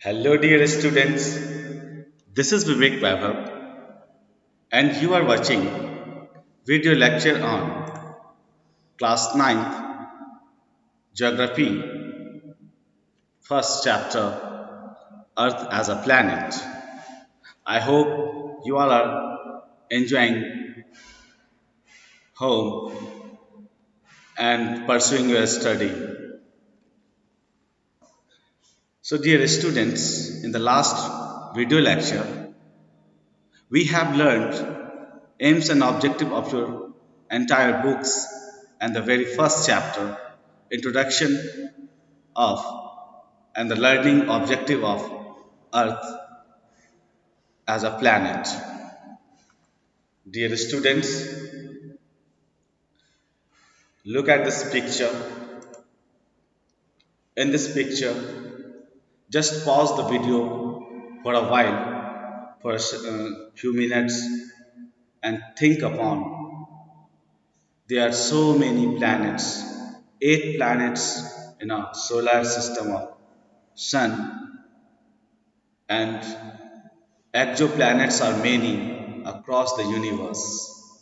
Hello, dear students. This is Vivek Vaibhav, and you are watching video lecture on class ninth Geography, first chapter Earth as a Planet. I hope you all are enjoying home and pursuing your study. So, dear students, in the last video lecture, we have learned aims and objective of your entire books and the very first chapter, introduction of and the learning objective of Earth as a planet. Dear students, look at this picture. In this picture, just pause the video for a while, for a few minutes, and think upon. There are so many planets, 8 planets in our solar system of Sun, and exoplanets are many across the universe.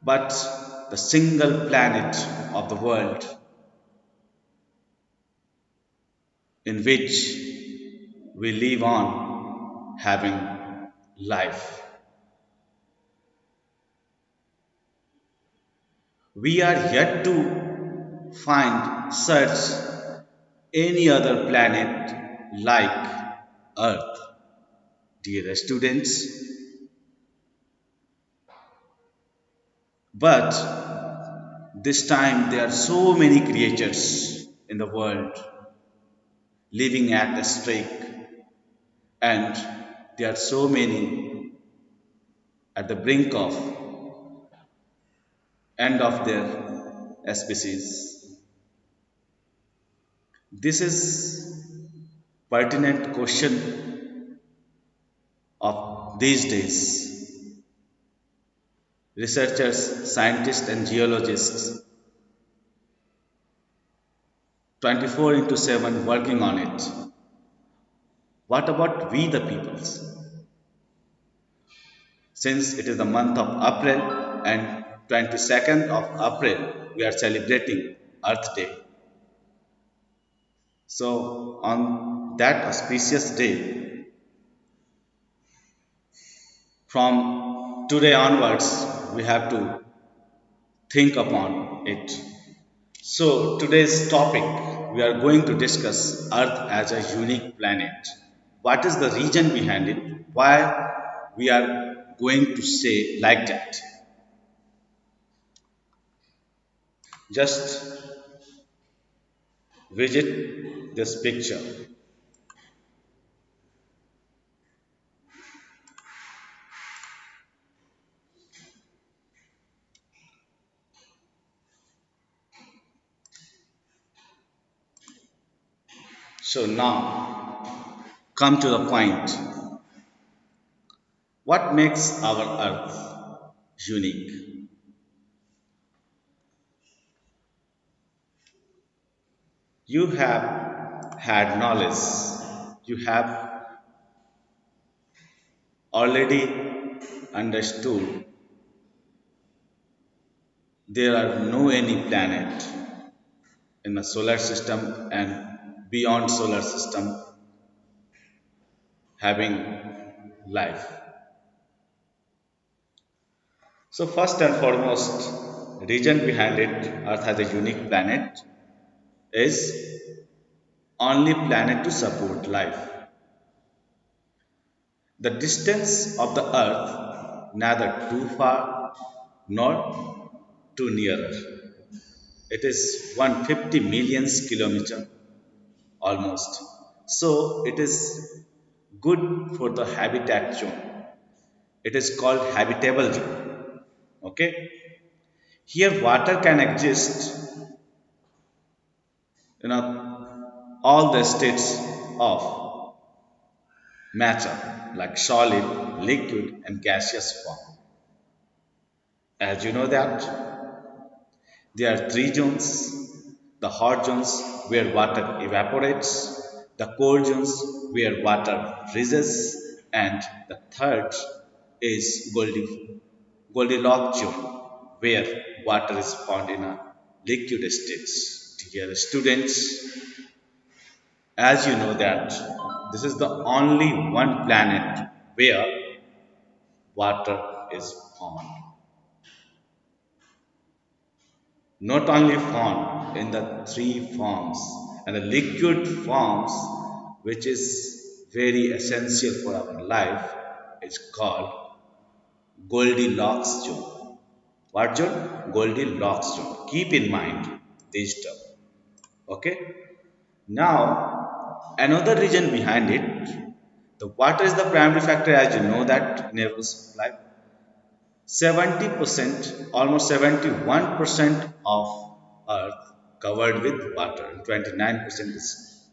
But the single planet of the world in which we live on having life. We are yet to find such any other planet like Earth. Dear students, but this time there are so many creatures in the world living at the stake, and there are so many at the brink of end of their species. This is pertinent question of these days. Researchers, scientists and geologists 24 into 7 working on it. What about we the peoples? Since it is the month of April and 22nd of April we are celebrating Earth Day. So on that auspicious day, from today onwards, we have to think upon it. So today's topic, we are going to discuss Earth as a unique planet. What is the reason behind it? Why we are going to say like that? Just visit this picture. So now, come to the point. What makes our Earth unique? You have had knowledge, you have already understood there are no any planet in the solar system and beyond solar system having life. So first and foremost, reason behind it Earth has a unique planet is only planet to support life. The distance of the Earth neither too far nor too nearer. It is 150 million kilometer almost. So it is good for the habitat zone. It is called habitable zone. Okay. Here water can exist in all the states of matter like solid, liquid and gaseous form. As you know that there are 3 zones. The hot zones where water evaporates, The cold zones where water freezes, and the third is Goldilocks zone where water is found in a liquid state. Dear students, as you know that this is the only one planet where water is found. Not only found in the three forms and the liquid forms, which is very essential for our life, is called Goldilocks zone. What zone? Goldilocks zone. Keep in mind this term. Okay. Now, another reason behind it, the water is the primary factor, as you know that in our life. 70%, almost 71% of Earth covered with water, and 29% is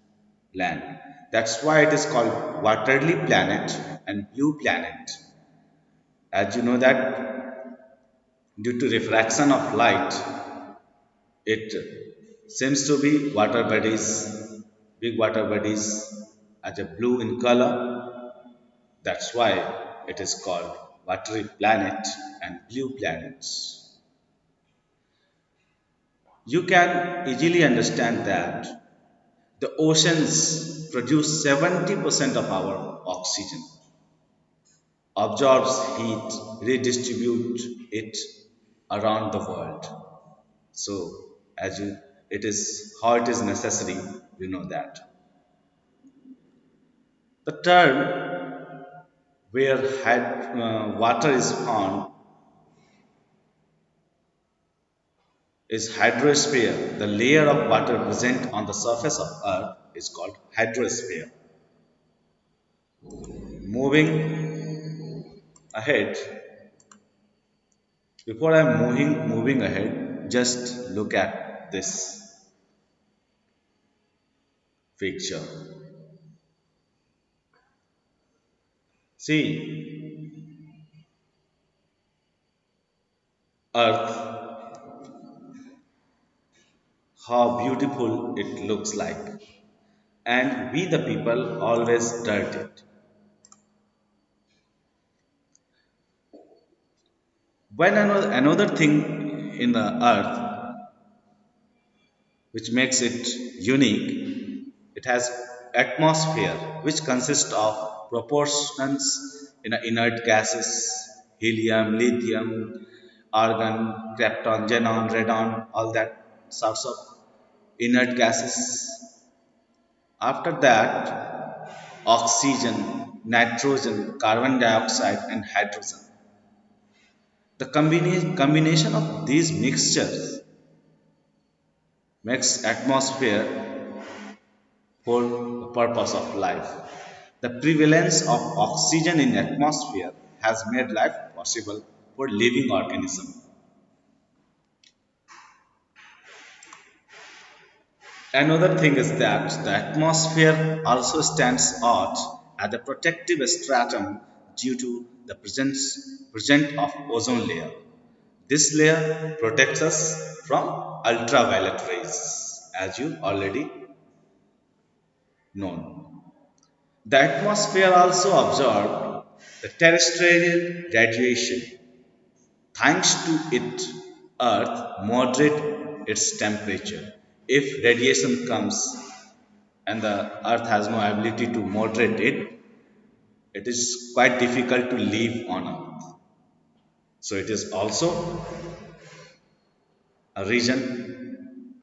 land. That's why it is called watery planet and blue planet. As you know that due to refraction of light, it seems to be water bodies, big water bodies as a blue in color. That's why it is called watery planet and blue planets. You can easily understand that the oceans produce 70% of our oxygen, absorbs heat, redistribute it around the world. So, as you, it is how it is necessary, you know that. The term where water is found is hydrosphere. The layer of water present on the surface of Earth is called hydrosphere. Moving ahead, before I'm moving ahead, just look at this picture. See, Earth, how beautiful it looks like, and we the people always dirt it. When another thing in the Earth which makes it unique, it has atmosphere which consists of proportions in inert gases, helium, lithium, argon, krypton, xenon, radon, all that sorts of inert gases. After that, oxygen, nitrogen, carbon dioxide, and hydrogen. The combination of these mixtures makes atmosphere for the purpose of life. The prevalence of oxygen in atmosphere has made life possible for living organisms. Another thing is that the atmosphere also stands out as a protective stratum due to the presence of ozone layer. This layer protects us from ultraviolet rays, as you already know. The atmosphere also absorbed the terrestrial radiation. Thanks to it, Earth moderate its temperature. If radiation comes and the Earth has no ability to moderate it, it is quite difficult to live on Earth. So it is also a reason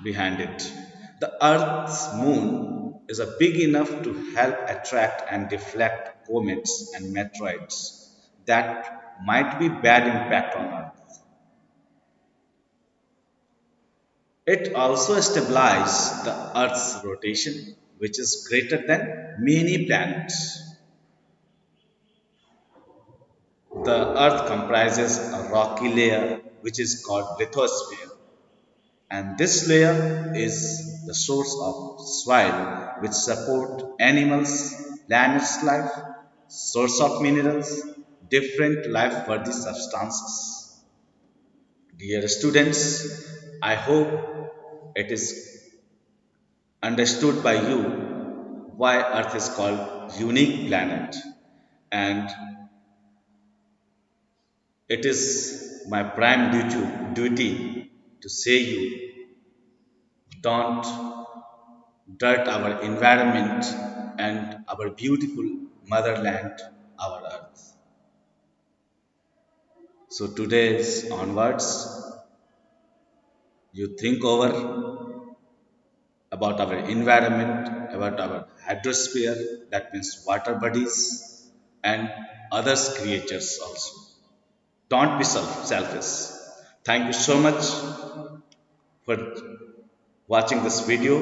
behind it. The Earth's moon is a big enough to help attract and deflect comets and meteorites that might be bad impact on Earth. It also stabilizes the Earth's rotation, which is greater than many planets. The Earth comprises a rocky layer which is called lithosphere, and this layer is the source of soil which support animals, planets life, source of minerals, different life-worthy substances. Dear students, I hope it is understood by you why Earth is called unique planet. And it is my prime duty to say you don't dirt our environment and our beautiful motherland, our Earth. So today's onwards, you think over about our environment, about our hydrosphere, that means water bodies, and others creatures also. Don't be selfish. Thank you so much for watching this video.